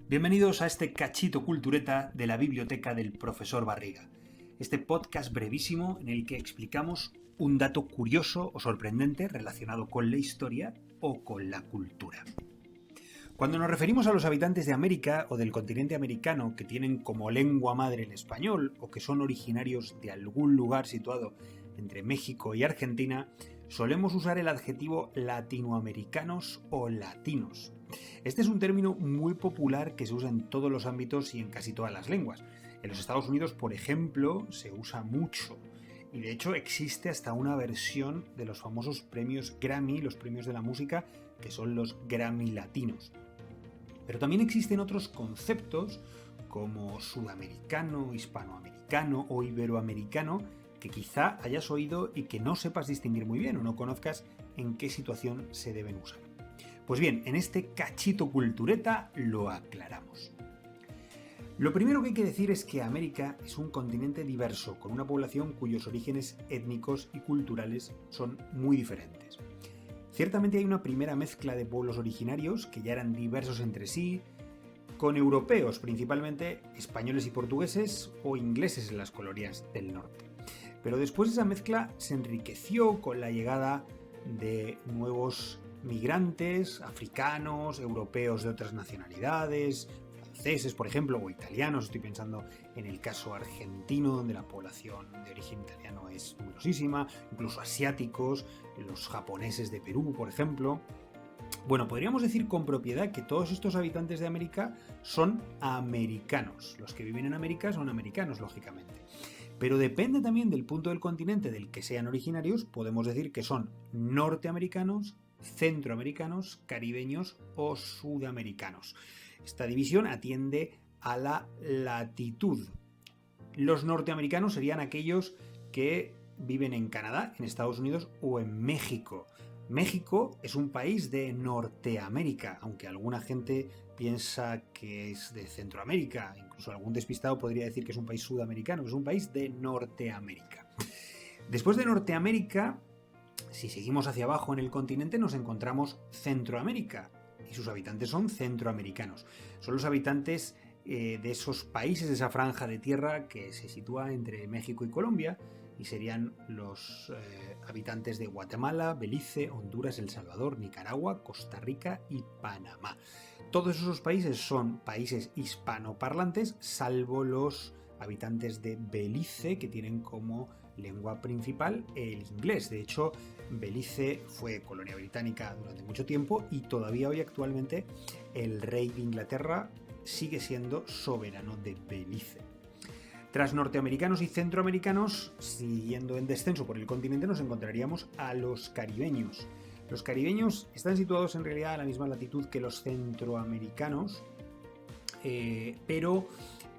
Bienvenidos a este cachito cultureta de la biblioteca del profesor Barriga. Este podcast brevísimo en el que explicamos un dato curioso o sorprendente relacionado con la historia o con la cultura. Cuando nos referimos a los habitantes de América o del continente americano que tienen como lengua madre el español o que son originarios de algún lugar situado entre México y Argentina, solemos usar el adjetivo latinoamericanos o latinos. Este es un término muy popular que se usa en todos los ámbitos y en casi todas las lenguas. En los Estados Unidos, por ejemplo, se usa mucho. Y de hecho existe hasta una versión de los famosos premios Grammy, los premios de la música, que son los Grammy latinos. Pero también existen otros conceptos como sudamericano, hispanoamericano o iberoamericano que quizá hayas oído y que no sepas distinguir muy bien o no conozcas en qué situación se deben usar. Pues bien, en este cachito cultureta lo aclaramos. Lo primero que hay que decir es que América es un continente diverso, con una población cuyos orígenes étnicos y culturales son muy diferentes. Ciertamente hay una primera mezcla de pueblos originarios que ya eran diversos entre sí, con europeos, principalmente españoles y portugueses o ingleses en las colonias del norte. Pero después esa mezcla se enriqueció con la llegada de nuevos migrantes, africanos, europeos de otras nacionalidades, franceses, por ejemplo, o italianos. Estoy pensando en el caso argentino, donde la población de origen italiano es numerosísima, incluso asiáticos, los japoneses de Perú, por ejemplo. Bueno, podríamos decir con propiedad que todos estos habitantes de América son americanos. Los que viven en América son americanos, lógicamente. Pero depende también del punto del continente del que sean originarios, podemos decir que son norteamericanos, centroamericanos, caribeños o sudamericanos. Esta división atiende a la latitud. Los norteamericanos serían aquellos que viven en Canadá, en Estados Unidos o en México. México es un país de Norteamérica, aunque alguna gente piensa que es de Centroamérica, incluso algún despistado podría decir que es un país sudamericano, es un país de Norteamérica. Después de Norteamérica, si seguimos hacia abajo en el continente, nos encontramos Centroamérica y sus habitantes son centroamericanos. Son los habitantes de esos países, de esa franja de tierra que se sitúa entre México y Colombia, y serían los habitantes de Guatemala, Belice, Honduras, El Salvador, Nicaragua, Costa Rica y Panamá. Todos esos países son países hispanoparlantes, salvo los habitantes de Belice, que tienen como lengua principal el inglés. De hecho, Belice fue colonia británica durante mucho tiempo y todavía hoy actualmente el rey de Inglaterra sigue siendo soberano de Belice. Tras norteamericanos y centroamericanos, siguiendo en descenso por el continente, nos encontraríamos a los caribeños. Los caribeños están situados en realidad a la misma latitud que los centroamericanos, pero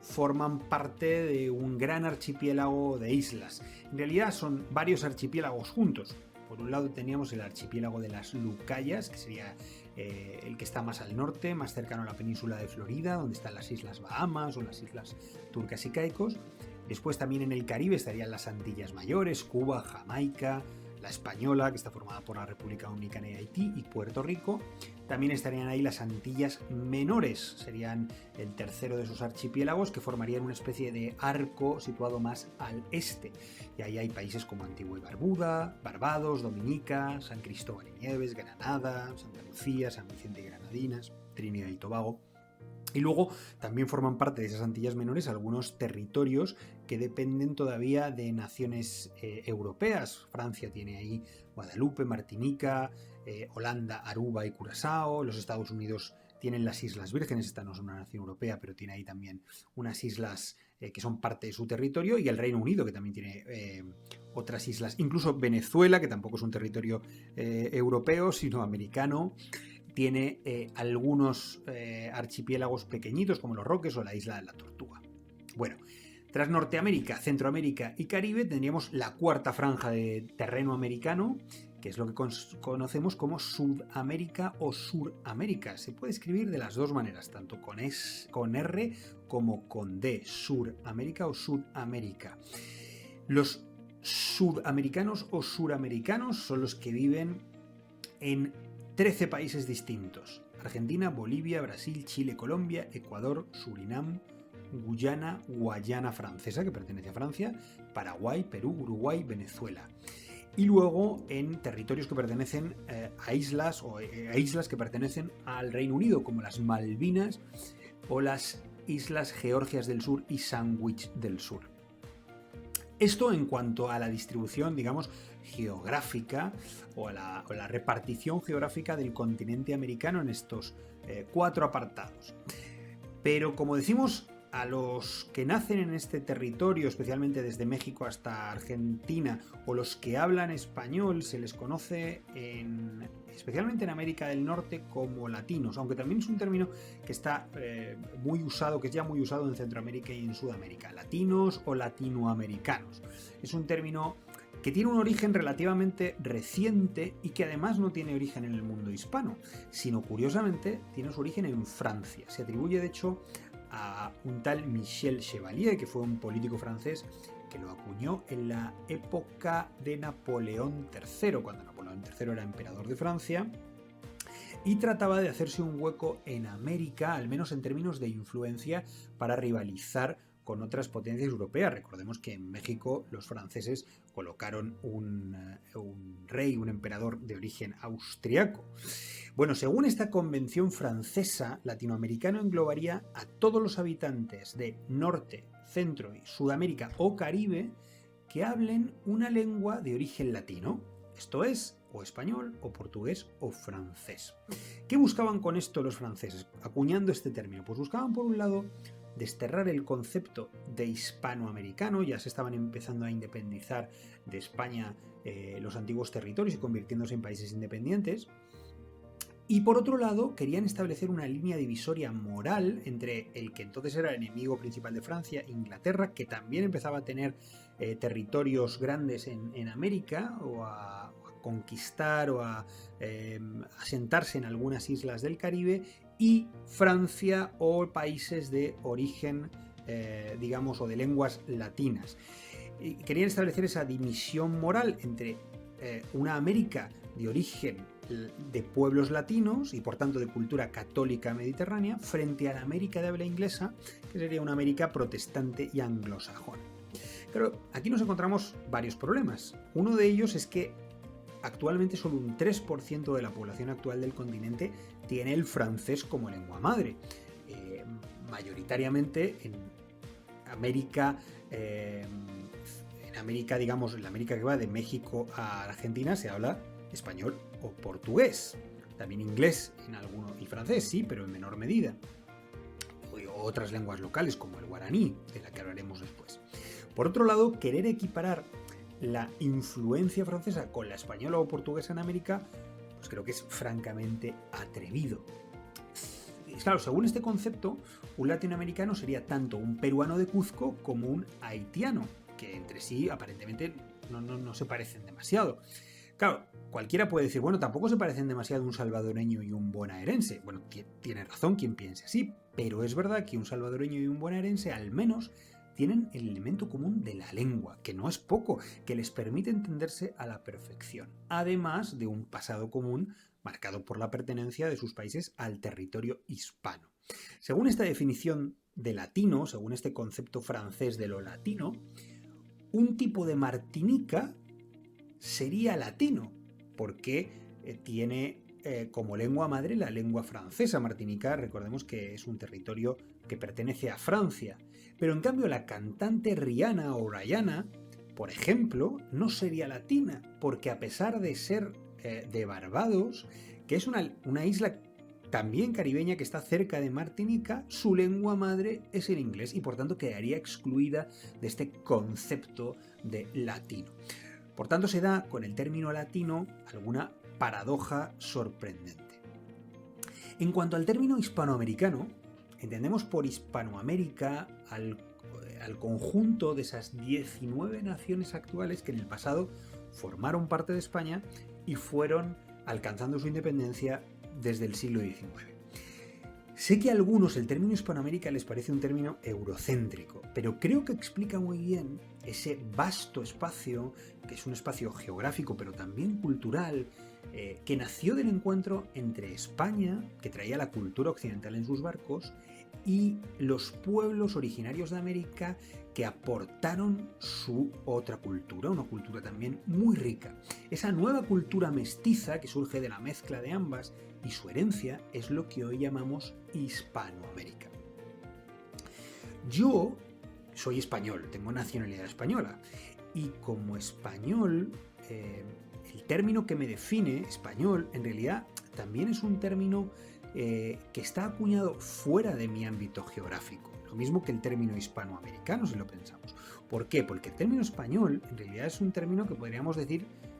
forman parte de un gran archipiélago de islas. En realidad son varios archipiélagos juntos. Por un lado teníamos el archipiélago de las Lucayas, que sería el que está más al norte, más cercano a la península de Florida, donde están las islas Bahamas o las islas Turcas y Caicos. Después también en el Caribe estarían las Antillas Mayores, Cuba, Jamaica, la Española, que está formada por la República Dominicana y Haití, y Puerto Rico. También estarían ahí las Antillas Menores, serían el tercero de esos archipiélagos que formarían una especie de arco situado más al este. Y ahí hay países como Antigua y Barbuda, Barbados, Dominica, San Cristóbal y Nieves, Granada, Santa Lucía, San Vicente y Granadinas, Trinidad y Tobago. Y luego también forman parte de esas Antillas Menores algunos territorios que dependen todavía de naciones europeas. Francia tiene ahí Guadalupe, Martinica, Holanda, Aruba y Curazao. Los Estados Unidos tienen las Islas Vírgenes, esta no es una nación europea, pero tiene ahí también unas islas que son parte de su territorio, y el Reino Unido, que también tiene otras islas. Incluso Venezuela, que tampoco es un territorio europeo, sino americano, tiene algunos archipiélagos pequeñitos como los Roques o la isla de la Tortuga. Bueno, tras Norteamérica, Centroamérica y Caribe tendríamos la cuarta franja de terreno americano, que es lo que conocemos como Sudamérica o Suramérica. Se puede escribir de las dos maneras, tanto con R como con D, Suramérica o Sudamérica. Los sudamericanos o suramericanos son los que viven en 13 países distintos: Argentina, Bolivia, Brasil, Chile, Colombia, Ecuador, Surinam, Guyana, Guayana Francesa, que pertenece a Francia, Paraguay, Perú, Uruguay, Venezuela. Y luego en territorios que pertenecen a islas o a islas que pertenecen al Reino Unido, como las Malvinas o las Islas Georgias del Sur y Sandwich del Sur. Esto en cuanto a la distribución, digamos, geográfica o a la repartición geográfica del continente americano en estos 4 apartados. Pero como decimos, a los que nacen en este territorio, especialmente desde México hasta Argentina, o los que hablan español, se les conoce especialmente en América del Norte como latinos, aunque también es un término que está muy usado, que es ya muy usado en Centroamérica y en Sudamérica, latinos o latinoamericanos. Es un término que tiene un origen relativamente reciente y que además no tiene origen en el mundo hispano, sino curiosamente tiene su origen en Francia. Se atribuye de hecho a un tal Michel Chevalier, que fue un político francés que lo acuñó en la época de Napoleón III, cuando Napoleón III era emperador de Francia, y trataba de hacerse un hueco en América, al menos en términos de influencia, para rivalizar con otras potencias europeas. Recordemos que en México los franceses colocaron un rey, un emperador de origen austriaco. Bueno, según esta convención francesa, latinoamericano englobaría a todos los habitantes de Norte, Centro y Sudamérica o Caribe que hablen una lengua de origen latino, esto es, o español, o portugués, o francés. ¿Qué buscaban con esto los franceses, acuñando este término? Pues buscaban, por un lado, desterrar el concepto de hispanoamericano. Ya se estaban empezando a independizar de España los antiguos territorios y convirtiéndose en países independientes. Y por otro lado, querían establecer una línea divisoria moral entre el que entonces era el enemigo principal de Francia, Inglaterra, que también empezaba a tener territorios grandes en América, o a conquistar o a asentarse en algunas islas del Caribe, y Francia o países de origen, digamos, o de lenguas latinas. Y querían establecer esa división moral entre una América de origen de pueblos latinos y por tanto de cultura católica mediterránea frente a la América de habla inglesa, que sería una América protestante y anglosajona. Pero aquí nos encontramos varios problemas. Uno de ellos es que actualmente solo un 3% de la población actual del continente tiene el francés como lengua madre. Mayoritariamente en América, digamos, en la América que va de México a Argentina se habla español o portugués, también inglés en alguno y francés, sí, pero en menor medida. O otras lenguas locales como el guaraní, de la que hablaremos después. Por otro lado, querer equiparar la influencia francesa con la española o portuguesa en América, pues creo que es francamente atrevido. Claro, según este concepto, un latinoamericano sería tanto un peruano de Cuzco como un haitiano, que entre sí aparentemente no se parecen demasiado. Claro, cualquiera puede decir, bueno, tampoco se parecen demasiado un salvadoreño y un bonaerense. Bueno, tiene razón quien piense así, pero es verdad que un salvadoreño y un bonaerense al menos tienen el elemento común de la lengua, que no es poco, que les permite entenderse a la perfección, además de un pasado común marcado por la pertenencia de sus países al territorio hispano. Según esta definición de latino, según este concepto francés de lo latino, un tipo de Martinica sería latino, porque tiene como lengua madre la lengua francesa. Martinica, recordemos que es un territorio que pertenece a Francia, pero en cambio la cantante Rihanna o Rihanna, por ejemplo, no sería latina, porque a pesar de ser de Barbados, que es una isla también caribeña que está cerca de Martinica, su lengua madre es el inglés y por tanto quedaría excluida de este concepto de latino. Por tanto, se da con el término latino alguna paradoja sorprendente. En cuanto al término hispanoamericano, entendemos por Hispanoamérica al conjunto de esas 19 naciones actuales que en el pasado formaron parte de España y fueron alcanzando su independencia desde el siglo XIX. Sé que a algunos el término Hispanoamérica les parece un término eurocéntrico, pero creo que explica muy bien ese vasto espacio, que es un espacio geográfico pero también cultural, que nació del encuentro entre España, que traía la cultura occidental en sus barcos, y los pueblos originarios de América que aportaron su otra cultura, una cultura también muy rica. Esa nueva cultura mestiza que surge de la mezcla de ambas y su herencia es lo que hoy llamamos Hispanoamérica. Yo soy español, tengo nacionalidad española y como español, el término que me define, español, en realidad también es un término que está acuñado fuera de mi ámbito geográfico, lo mismo que el término hispanoamericano si lo pensamos. ¿Por qué? Porque el término español en realidad es un término que podríamos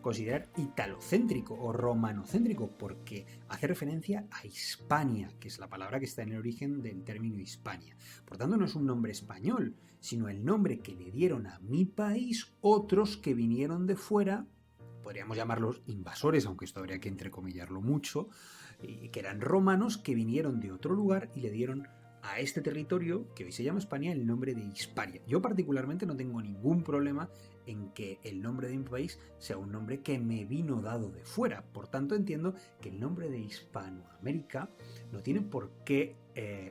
considerar italocéntrico o romanocéntrico, porque hace referencia a Hispania, que es la palabra que está en el origen del término Hispania. Por tanto, no es un nombre español, sino el nombre que le dieron a mi país otros que vinieron de fuera, podríamos llamarlos invasores, aunque esto habría que entrecomillarlo mucho, que eran romanos que vinieron de otro lugar y le dieron a este territorio, que hoy se llama España, el nombre de Hispania. Yo particularmente no tengo ningún problema en que el nombre de mi país sea un nombre que me vino dado de fuera. Por tanto, entiendo que el nombre de Hispanoamérica no tiene por qué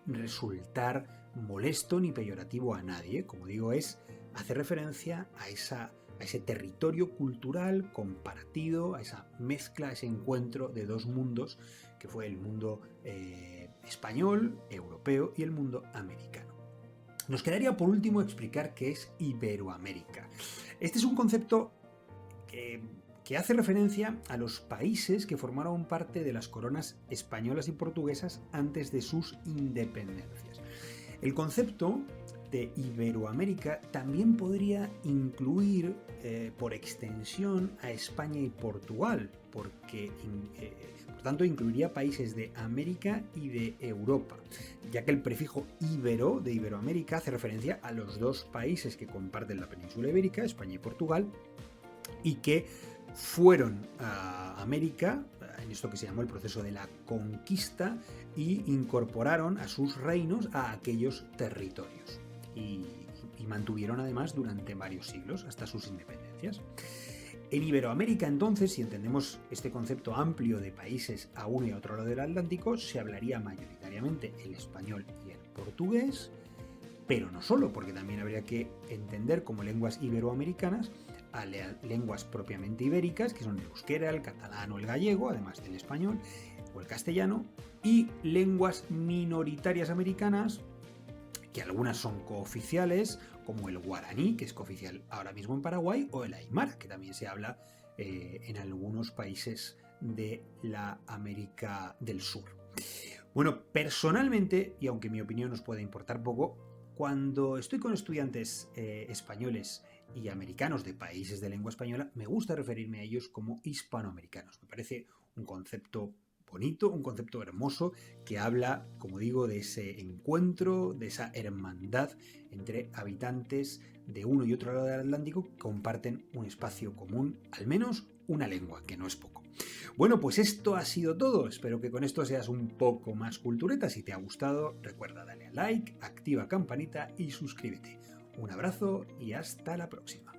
resultar molesto ni peyorativo a nadie. Como digo, hace referencia a ese territorio cultural compartido, a esa mezcla, a ese encuentro de dos mundos que fue el mundo español, europeo y el mundo americano. Nos quedaría por último explicar qué es Iberoamérica. Este es un concepto que hace referencia a los países que formaron parte de las coronas españolas y portuguesas antes de sus independencias. El concepto de Iberoamérica también podría incluir por extensión a España y Portugal, porque por tanto incluiría países de América y de Europa, ya que el prefijo ibero de Iberoamérica hace referencia a los dos países que comparten la península ibérica, España y Portugal, y que fueron a América en esto que se llamó el proceso de la conquista y incorporaron a sus reinos a aquellos territorios. Y mantuvieron además durante varios siglos hasta sus independencias. En Iberoamérica, entonces, si entendemos este concepto amplio de países a uno y a otro lado del Atlántico, se hablaría mayoritariamente el español y el portugués, pero no solo, porque también habría que entender como lenguas iberoamericanas a lenguas propiamente ibéricas, que son el euskera, el catalán o el gallego, además del español o el castellano, y lenguas minoritarias americanas, que algunas son cooficiales, como el guaraní, que es cooficial ahora mismo en Paraguay, o el aymara, que también se habla en algunos países de la América del Sur. Bueno, personalmente, y aunque mi opinión os pueda importar poco, cuando estoy con estudiantes españoles y americanos de países de lengua española, me gusta referirme a ellos como hispanoamericanos. Me parece un concepto bonito, un concepto hermoso que habla, como digo, de ese encuentro, de esa hermandad entre habitantes de uno y otro lado del Atlántico que comparten un espacio común, al menos una lengua, que no es poco. Bueno, pues esto ha sido todo. Espero que con esto seas un poco más cultureta. Si te ha gustado, recuerda darle a like, activa campanita y suscríbete. Un abrazo y hasta la próxima.